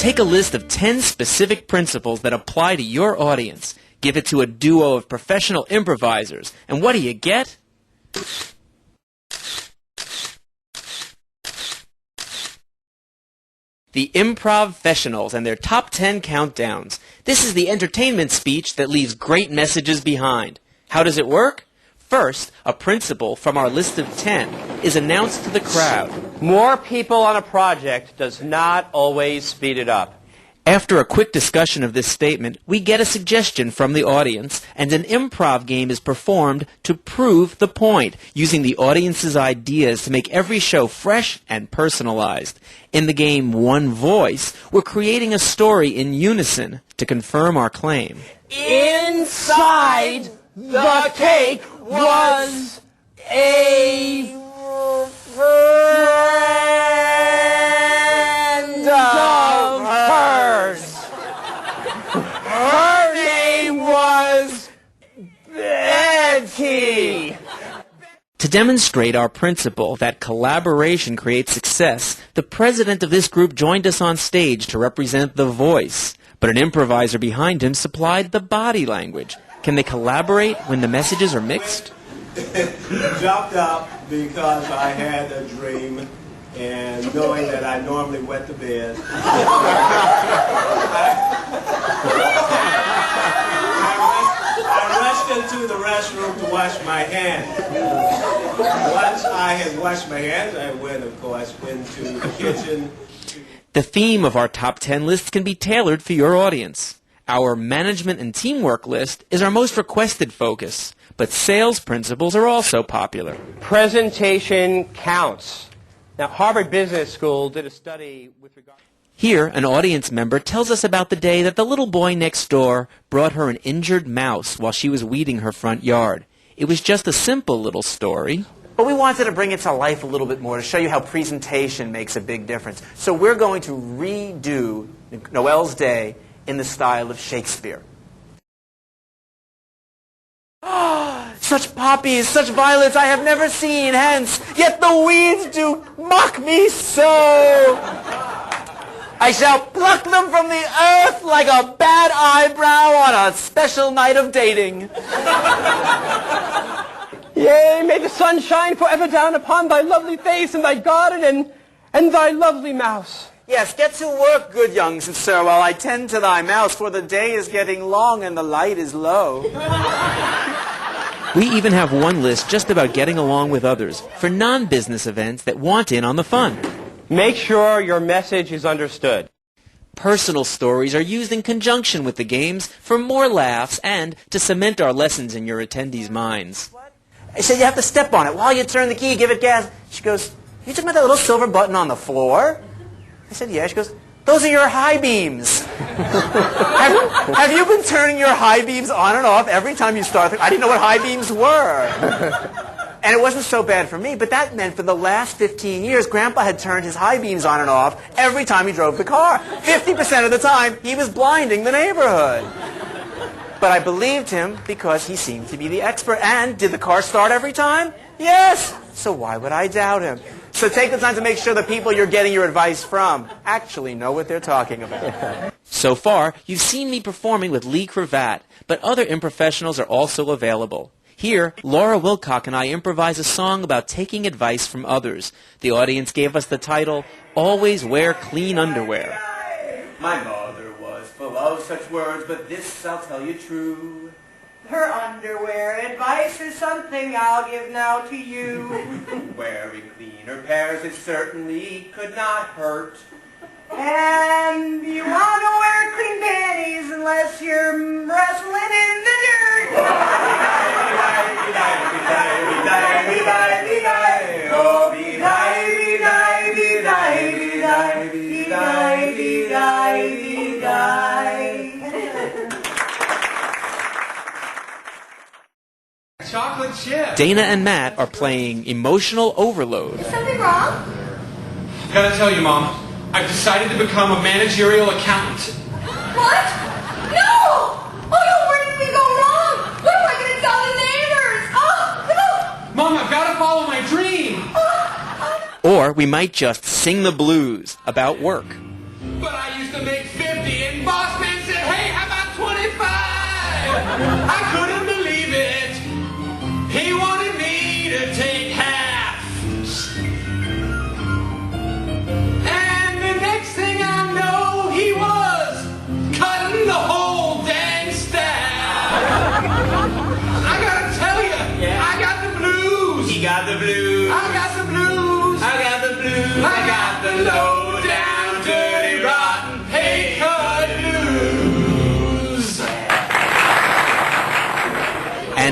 Take a list of 10 specific principles that apply to your audience. Give it to a duo of professional improvisers, and what do you get? The IMPROVentures and their top 10 countdowns. This is the entertainment speech that leaves great messages behind. How does it work? First, a principle from our list of 10 is announced to the crowd. More people on a project does not always speed it up. After a quick discussion of this statement, we get a suggestion from the audience, and an improv game is performed to prove the point, using the audience's ideas to make every show fresh and personalized. In the game One Voice, we're creating a story in unison to confirm our claim. Inside the cake was a friend of hers. Her name was Betty. To demonstrate our principle that collaboration creates success, the president of this group joined us on stage to represent the voice, but an improviser behind him supplied the body language. Can they collaborate when the messages are mixed? Jumped up because I had a dream, and knowing that I normally wet the bed, I rushed into the restroom to wash my hands. Once I had washed my hands, I went, of course, into the kitchen. The theme of our top 10 lists can be tailored for your audience. Our management and teamwork list is our most requested focus, but sales principles are also popular. Presentation counts. Now, Harvard Business School did a study with regard... Here, an audience member tells us about the day that the little boy next door brought her an injured mouse while she was weeding her front yard. It was just a simple little story. But we wanted to bring it to life a little bit more to show you how presentation makes a big difference. So we're going to redo Noel's Day in the style of Shakespeare. Such poppies, such violets I have never seen, hence, yet the weeds do mock me so. I shall pluck them from the earth like a bad eyebrow on a special night of dating. Yea, may the sun shine forever down upon thy lovely face and thy garden and thy lovely mouse. Yes, get to work, good young sir, while I tend to thy mouse, for the day is getting long and the light is low. We even have one list just about getting along with others for non-business events that want in on the fun. Make sure your message is understood. Personal stories are used in conjunction with the games for more laughs and to cement our lessons in your attendees' minds. I said you have to step on it. While you turn the key, give it gas. She goes, you talking about that little silver button on the floor? I said, yeah. She goes, those are your high beams. have you been turning your high beams on and off every time you start? I didn't know what high beams were. And it wasn't so bad for me, but that meant for the last 15 years, Grandpa had turned his high beams on and off every time he drove the car. 50% of the time, he was blinding the neighborhood. But I believed him because he seemed to be the expert. And did the car start every time? Yes. So why would I doubt him? So take the time to make sure the people you're getting your advice from actually know what they're talking about. So far, you've seen me performing with Lee Cravat, but other improfessionals are also available. Here, Laura Wilcock and I improvise a song about taking advice from others. The audience gave us the title, Always Wear Clean Underwear. My mother was full of such words, but this I'll tell you true. Her underwear advice is something I'll give now to you. Wearing cleaner pairs, it certainly could not hurt. And you want to wear clean panties unless you're wrestling in the dirt. Chocolate chip. Dana and Matt are playing Emotional Overload. Is something wrong? Gotta tell you, Mom, I've decided to become a managerial accountant. What? No! Oh no, where did we go wrong? What am I going to tell the neighbors? Oh, no! Mom, I've got to follow my dream. Or we might just sing the blues about work. But I used to make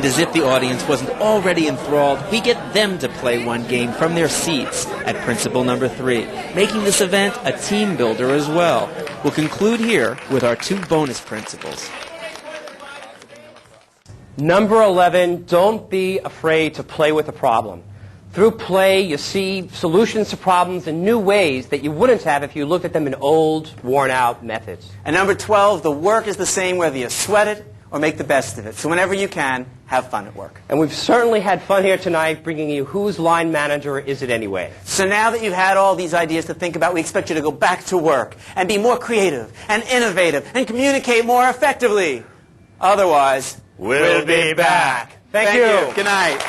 And as if the audience wasn't already enthralled, we get them to play one game from their seats at principle number 3, making this event a team builder as well. We'll conclude here with our 2 bonus principles. Number 11, don't be afraid to play with a problem. Through play, you see solutions to problems in new ways that you wouldn't have if you looked at them in old, worn-out methods. And number 12, the work is the same whether you sweat it or make the best of it. So whenever you can, have fun at work. And we've certainly had fun here tonight bringing you Whose Line Manager Is It Anyway? So now that you've had all these ideas to think about, we expect you to go back to work and be more creative and innovative and communicate more effectively. Otherwise, we'll be back. Thank you. Good night.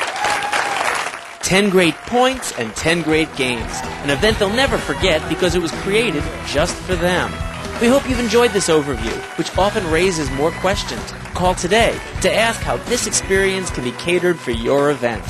10 great points and 10 great games. An event they'll never forget because it was created just for them. We hope you've enjoyed this overview, which often raises more questions. Call today to ask how this experience can be catered for your event.